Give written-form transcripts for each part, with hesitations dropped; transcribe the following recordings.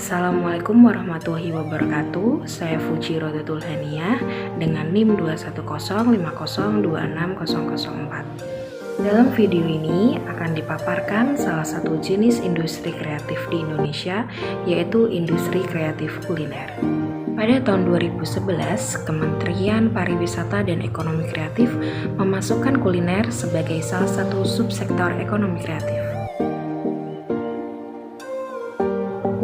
Assalamualaikum warahmatullahi wabarakatuh. Saya Fuji Rodatul Haniah dengan NIM 21050260004. Dalam video ini akan dipaparkan salah satu jenis industri kreatif di Indonesia, yaitu industri kreatif kuliner. Pada tahun 2011, Kementerian Pariwisata dan Ekonomi Kreatif memasukkan kuliner sebagai salah satu subsektor ekonomi kreatif.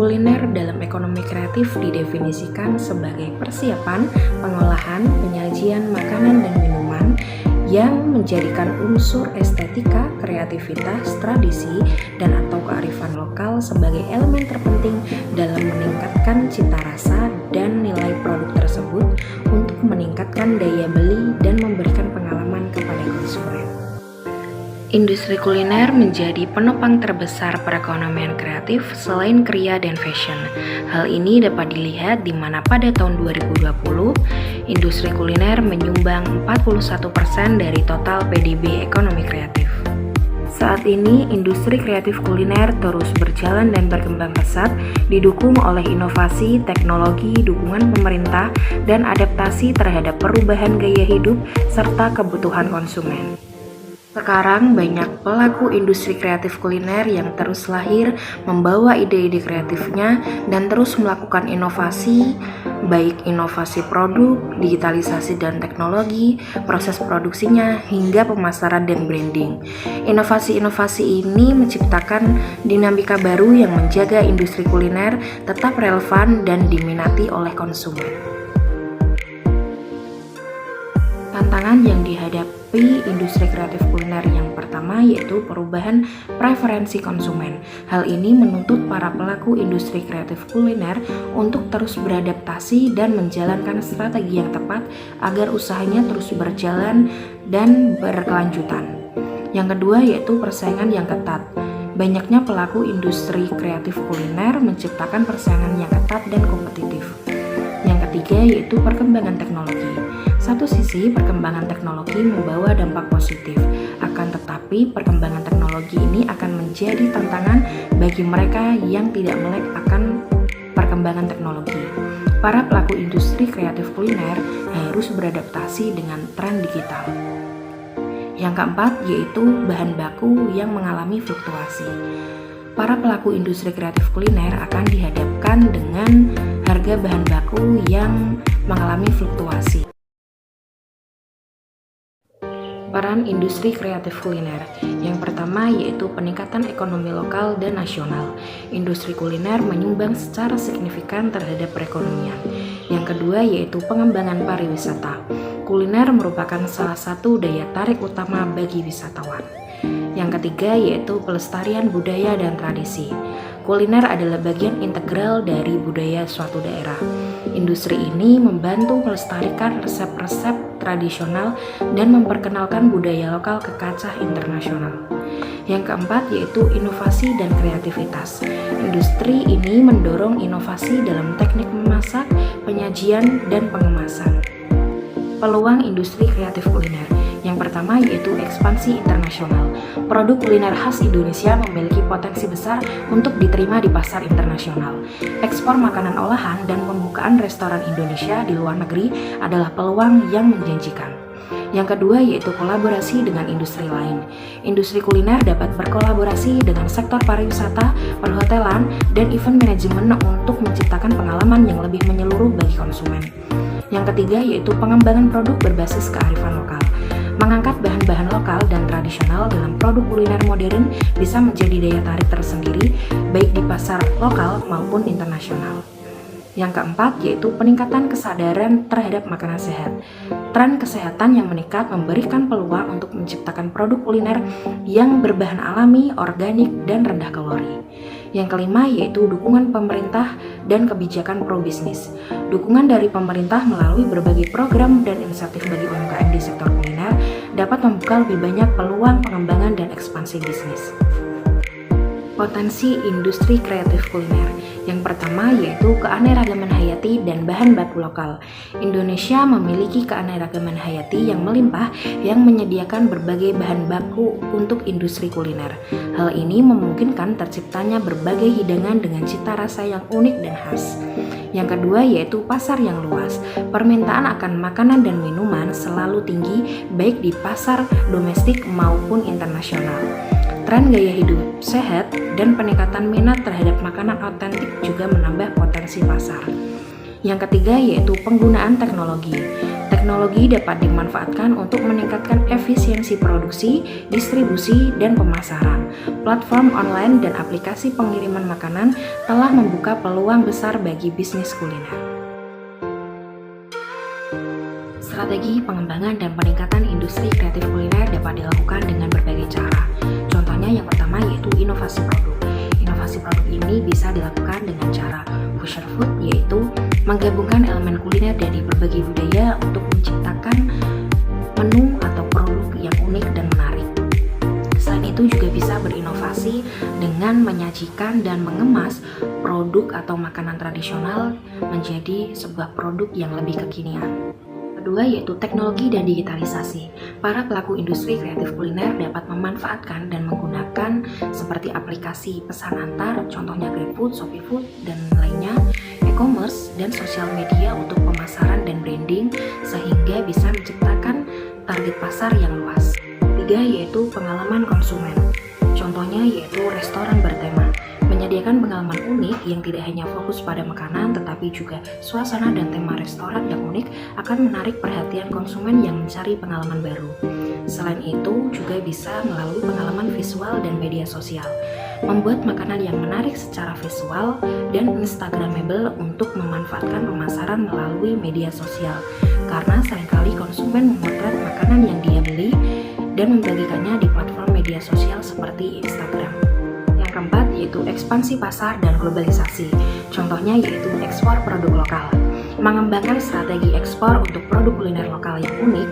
Kuliner dalam ekonomi kreatif didefinisikan sebagai persiapan, pengolahan, penyajian makanan dan minuman yang menjadikan unsur estetika, kreativitas, tradisi, dan atau kearifan lokal sebagai elemen terpenting dalam meningkatkan cita rasa dan nilai produk tersebut untuk meningkatkan daya beli dan memberikan pengalaman kepada konsumen. Industri kuliner menjadi penopang terbesar perekonomian kreatif selain kriya dan fashion. Hal ini dapat dilihat di mana pada tahun 2020, industri kuliner menyumbang 41% dari total PDB ekonomi kreatif. Saat ini, industri kreatif kuliner terus berjalan dan berkembang pesat, didukung oleh inovasi, teknologi, dukungan pemerintah, dan adaptasi terhadap perubahan gaya hidup serta kebutuhan konsumen. Sekarang banyak pelaku industri kreatif kuliner yang terus lahir membawa ide-ide kreatifnya dan terus melakukan inovasi, baik inovasi produk, digitalisasi dan teknologi, proses produksinya, hingga pemasaran dan branding. Inovasi-inovasi ini menciptakan dinamika baru yang menjaga industri kuliner tetap relevan dan diminati oleh konsumen. Tantangan yang dihadapi industri kreatif kuliner yang pertama yaitu perubahan preferensi konsumen. Hal ini menuntut para pelaku industri kreatif kuliner untuk terus beradaptasi dan menjalankan strategi yang tepat agar usahanya terus berjalan dan berkelanjutan. Yang kedua yaitu persaingan yang ketat. Banyaknya pelaku industri kreatif kuliner menciptakan persaingan yang ketat dan kompetitif. Yang ketiga yaitu perkembangan teknologi. Satu sisi, perkembangan teknologi membawa dampak positif, akan tetapi perkembangan teknologi ini akan menjadi tantangan bagi mereka yang tidak melek akan perkembangan teknologi. Para pelaku industri kreatif kuliner harus beradaptasi dengan tren digital. Yang keempat, yaitu bahan baku yang mengalami fluktuasi. Para pelaku industri kreatif kuliner akan dihadapkan dengan harga bahan baku yang mengalami fluktuasi. Peran industri kreatif kuliner. Yang pertama yaitu peningkatan ekonomi lokal dan nasional. Industri kuliner menyumbang secara signifikan terhadap perekonomian. Yang kedua yaitu pengembangan pariwisata. Kuliner merupakan salah satu daya tarik utama bagi wisatawan. Yang ketiga yaitu pelestarian budaya dan tradisi. Kuliner adalah bagian integral dari budaya suatu daerah. Industri ini membantu melestarikan resep-resep tradisional dan memperkenalkan budaya lokal ke kancah internasional. Yang keempat yaitu inovasi dan kreativitas. Industri ini mendorong inovasi dalam teknik memasak, penyajian, dan pengemasan. Peluang industri kreatif kuliner. Yang pertama yaitu ekspansi internasional. Produk kuliner khas Indonesia memiliki potensi besar untuk diterima di pasar internasional. Ekspor makanan olahan dan pembukaan restoran Indonesia di luar negeri adalah peluang yang menjanjikan. Yang kedua yaitu kolaborasi dengan industri lain. Industri kuliner dapat berkolaborasi dengan sektor pariwisata, perhotelan, dan event manajemen untuk menciptakan pengalaman yang lebih menyeluruh bagi konsumen. Yang ketiga yaitu pengembangan produk berbasis kearifan lokal. Mengangkat bahan-bahan lokal dan tradisional dalam produk kuliner modern bisa menjadi daya tarik tersendiri baik di pasar lokal maupun internasional. Yang keempat yaitu peningkatan kesadaran terhadap makanan sehat. Tren kesehatan yang meningkat memberikan peluang untuk menciptakan produk kuliner yang berbahan alami, organik, dan rendah kalori. Yang kelima yaitu dukungan pemerintah dan kebijakan pro-bisnis. Dukungan dari pemerintah melalui berbagai program dan insentif bagi UMKM di sektor kuliner dapat membuka lebih banyak peluang pengembangan dan ekspansi bisnis. Potensi industri kreatif kuliner. Yang pertama yaitu keanekaragaman hayati dan bahan baku lokal. Indonesia memiliki keanekaragaman hayati yang melimpah yang menyediakan berbagai bahan baku untuk industri kuliner. Hal ini memungkinkan terciptanya berbagai hidangan dengan cita rasa yang unik dan khas. Yang kedua yaitu pasar yang luas. Permintaan akan makanan dan minuman selalu tinggi baik di pasar domestik maupun internasional. Tren gaya hidup sehat dan peningkatan minat terhadap makanan otentik juga menambah potensi pasar. Yang ketiga yaitu penggunaan teknologi. Teknologi dapat dimanfaatkan untuk meningkatkan efisiensi produksi, distribusi, dan pemasaran. Platform online dan aplikasi pengiriman makanan telah membuka peluang besar bagi bisnis kuliner. Strategi pengembangan dan peningkatan industri kreatif kuliner dapat dilakukan dengan berbagai cara. Contohnya yang pertama yaitu inovasi produk. Inovasi produk ini bisa dilakukan dengan cara fusion food, yaitu menggabungkan elemen kuliner dari berbagai budaya untuk menciptakan menu atau produk yang unik dan menarik. Selain itu juga bisa berinovasi dengan menyajikan dan mengemas produk atau makanan tradisional menjadi sebuah produk yang lebih kekinian. Kedua yaitu teknologi dan digitalisasi. Para pelaku industri kreatif kuliner dapat memanfaatkan dan menggunakan seperti aplikasi pesan antar, contohnya GrabFood, ShopeeFood, dan lainnya, e-commerce, dan sosial media untuk pemasaran dan branding sehingga bisa menciptakan target pasar yang luas. Ketiga yaitu pengalaman konsumen. Contohnya yaitu restoran bertema. Menyediakan pengalaman unik yang tidak hanya fokus pada makanan tetapi juga suasana dan tema restoran yang unik akan menarik perhatian konsumen yang mencari pengalaman baru. Selain itu juga bisa melalui pengalaman visual dan media sosial. Membuat makanan yang menarik secara visual dan instagramable untuk memanfaatkan pemasaran melalui media sosial. Karena seringkali konsumen memotret makanan yang dia beli dan membagikannya di platform media sosial seperti Instagram. Yang keempat yaitu ekspansi pasar dan globalisasi. Contohnya yaitu ekspor produk lokal. Mengembangkan strategi ekspor untuk produk kuliner lokal yang unik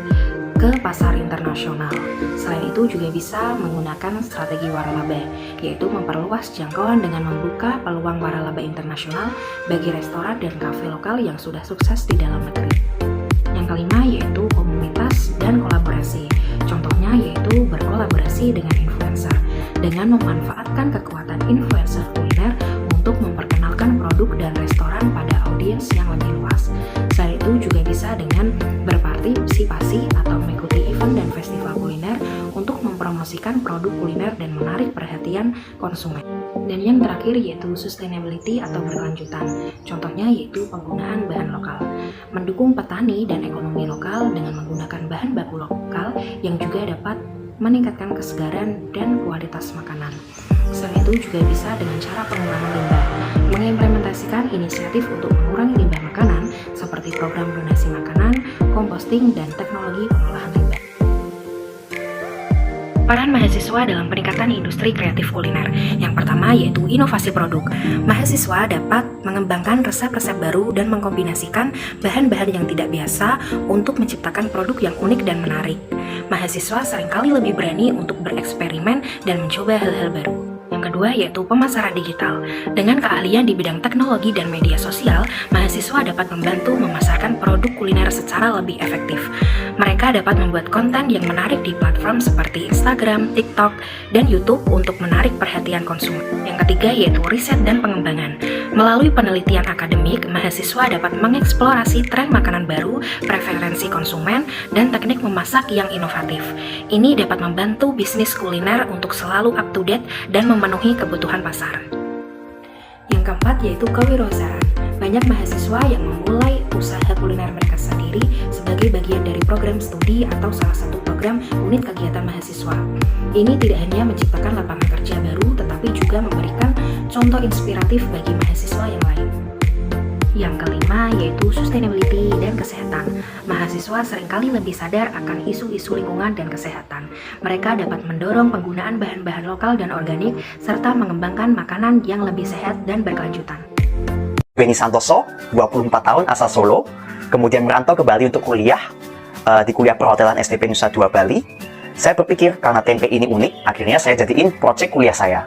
ke pasar internasional. Selain itu juga bisa menggunakan strategi waralaba, yaitu memperluas jangkauan dengan membuka peluang waralaba internasional bagi restoran dan kafe lokal yang sudah sukses di dalam negeri. Yang kelima yaitu komunitas dan kolaborasi. Contohnya yaitu berkolaborasi dengan influencer dengan memanfaatkan kekuatan influencer kuliner untuk memperkenalkan produk dan restoran pada audiens yang lebih luas. Selain itu juga bisa dengan berpartisipasi atau mengikuti event dan festival kuliner untuk mempromosikan produk kuliner dan menarik perhatian konsumen. Dan yang terakhir yaitu sustainability atau berkelanjutan. Contohnya yaitu penggunaan bahan lokal. Mendukung petani dan ekonomi lokal dengan menggunakan bahan baku lokal yang juga dapat meningkatkan kesegaran dan kualitas makanan. Selain itu juga bisa dengan cara pengurangan limbah, mengimplementasikan inisiatif untuk mengurangi limbah makanan seperti program donasi makanan, composting, dan teknologi pengolahan limbah. Peran mahasiswa dalam peningkatan industri kreatif kuliner. Yang pertama yaitu inovasi produk. Mahasiswa dapat mengembangkan resep-resep baru dan mengkombinasikan bahan-bahan yang tidak biasa untuk menciptakan produk yang unik dan menarik. Mahasiswa seringkali lebih berani untuk bereksperimen dan mencoba hal-hal baru. Yang kedua yaitu pemasaran digital. Dengan keahlian di bidang teknologi dan media sosial, mahasiswa dapat membantu memasarkan produk kuliner secara lebih efektif. Mereka dapat membuat konten yang menarik di platform seperti Instagram, TikTok, dan YouTube untuk menarik perhatian konsumen. Yang ketiga yaitu riset dan pengembangan. Melalui penelitian akademik, mahasiswa dapat mengeksplorasi tren makanan baru, preferensi konsumen, dan teknik memasak yang inovatif. Ini dapat membantu bisnis kuliner untuk selalu up to date dan memenuhi kebutuhan pasar. Yang keempat yaitu kewirausahaan. Banyak mahasiswa yang memulai usaha kuliner mereka sendiri sebagai bagian dari program studi atau salah satu program unit kegiatan mahasiswa. Ini tidak hanya menciptakan lapangan kerja baru, tetapi juga memberikan contoh inspiratif bagi mahasiswa yang lain. Yang kelima yaitu sustainability dan kesehatan. Mahasiswa seringkali lebih sadar akan isu-isu lingkungan dan kesehatan. Mereka dapat mendorong penggunaan bahan-bahan lokal dan organik serta mengembangkan makanan yang lebih sehat dan berkelanjutan. Benny Santoso, 24 tahun, asal Solo, kemudian merantau ke Bali untuk kuliah di kuliah perhotelan STP Nusa Dua Bali. Saya berpikir karena tempe ini unik, akhirnya saya jadiin proyek kuliah saya.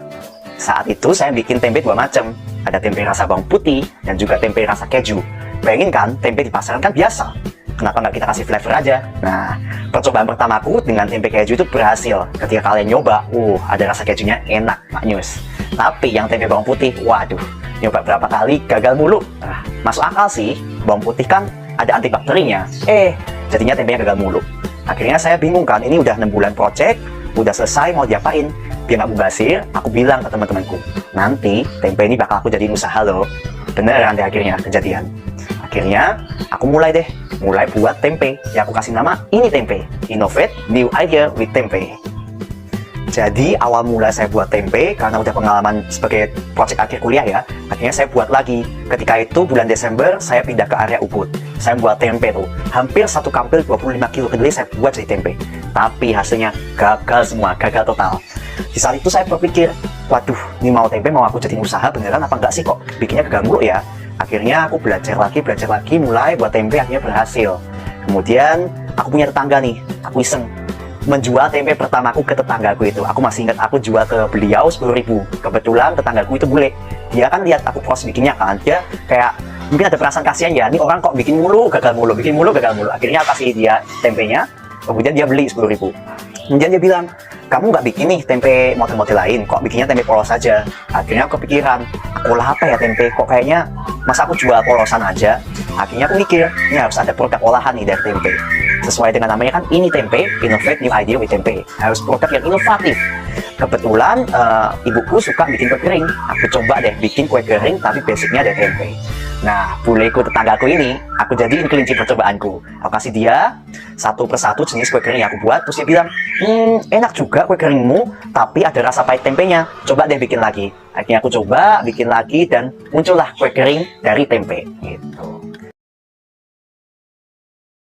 Saat itu saya bikin tempe dua macam. Ada tempe rasa bawang putih dan juga tempe rasa keju. Bayangin kan, tempe di pasaran kan biasa. Kenapa nggak kita kasih flavor aja? Nah, percobaan pertamaku dengan tempe keju itu berhasil. Ketika kalian nyoba, ada rasa kejunya enak, maknyus. Tapi yang tempe bawang putih, waduh, nyoba berapa kali gagal mulu. Masuk akal sih, bawang putih kan ada antibakterinya. Jadinya tempenya gagal mulu. Akhirnya saya bingung kan, ini udah 6 bulan project, udah selesai mau diapain? Biar nggak mubazir, aku bilang ke teman-temanku, nanti tempe ini bakal aku jadiin usaha loh. Beneran deh akhirnya kejadian. Akhirnya aku mulai buat tempe yang aku kasih nama ini tempe, Innovate New Idea with Tempe. Jadi awal mula saya buat tempe karena udah pengalaman sebagai project akhir kuliah ya. Akhirnya saya buat lagi. Ketika itu bulan Desember saya pindah ke area Ubud. Saya buat tempe tuh. Hampir satu kampil 25 kilo kedelai saya buat jadi tempe. Tapi hasilnya gagal semua, gagal total. Di saat itu saya berpikir, waduh, ini mau tempe mau aku jadi usaha beneran apa enggak sih kok bikinnya gagal mulu ya. Akhirnya aku belajar lagi, mulai buat tempe akhirnya berhasil. Kemudian aku punya tetangga nih, aku iseng menjual tempe pertamaku ke tetanggaku itu. Aku masih ingat aku jual ke beliau 10.000. Kebetulan tetanggaku itu bule. Dia kan lihat aku proses bikinnya kan, dia kayak mungkin ada perasaan kasihan ya, ini orang kok bikin mulu, gagal mulu, bikin mulu, gagal mulu. Akhirnya aku kasih dia tempenya, kemudian dia beli 10.000. Kemudian dia bilang, kamu nggak bikin nih tempe model-model lain, kok bikinnya tempe polos aja. Akhirnya aku kepikiran, aku olah apa ya tempe, kok kayaknya masa aku jual polosan aja. Akhirnya aku mikir, ini harus ada produk olahan nih dari tempe. Sesuai dengan namanya kan, ini tempe, Innovate New Idea with Tempe. Harus produk yang inovatif. Kebetulan ibuku suka bikin kue kering. Aku coba deh bikin kue kering tapi basicnya ada tempe. Nah, buleku tetanggaku ini, aku jadiin kelinci percobaanku. Aku kasih dia satu persatu jenis kue kering yang aku buat. Terus dia bilang, enak juga kue keringmu, tapi ada rasa pahit tempenya. Coba deh bikin lagi. Akhirnya aku coba bikin lagi dan muncullah kue kering dari tempe. Gitu.